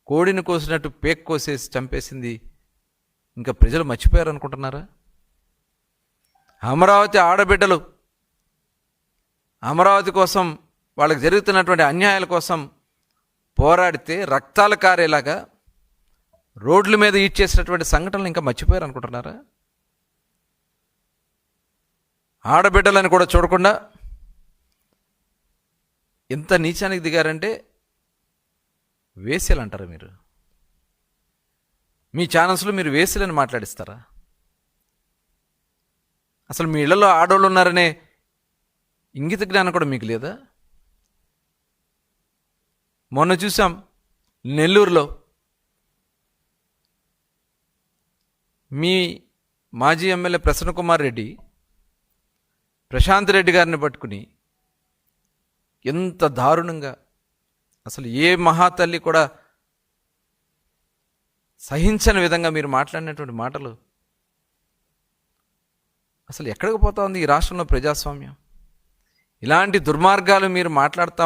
కోడిని కోసినట్టు పేక్ కోసేసి చంపేసింది ఇంకా ప్రజలు మర్చిపోయారు అనుకుంటున్నారా? అమరావతి ఆడబిడ్డలు అమరావతి కోసం, వాళ్ళకి జరుగుతున్నటువంటి అన్యాయాల కోసం పోరాడితే రక్తాలు కారేలాగా రోడ్ల మీద ఈడ్చేసినటువంటి సంఘటనలు ఇంకా మర్చిపోయారు అనుకుంటున్నారా? ఆడబిడ్డలని కూడా చూడకుండా ఎంత నీచానికి దిగారంటే వేశ్యలు అంటారు మీరు. మీ ఛానల్స్లో మీరు వేశ్యలని మాట్లాడిస్తారా? అసలు మీ ఇళ్లలో ఆడవాళ్ళు ఉన్నారనే ఇంగిత జ్ఞానం కూడా మీకు లేదా? మొన్న చూసాం నెల్లూరులో మీ మాజీ ఎమ్మెల్యే ప్రసన్నకుమార్ రెడ్డి ప్రశాంత్ రెడ్డి గారిని పట్టుకుని ఎంత దారుణంగా, అసలు ఏ మహాతల్లి కూడా సహించని విధంగా మీరు మాట్లాడినటువంటి మాటలు అసలు ఎక్కడికి పోతా ఉంది ఈ రాష్ట్రంలో ప్రజాస్వామ్యం? ఇలాంటి దుర్మార్గాలు మీరు మాట్లాడుతూ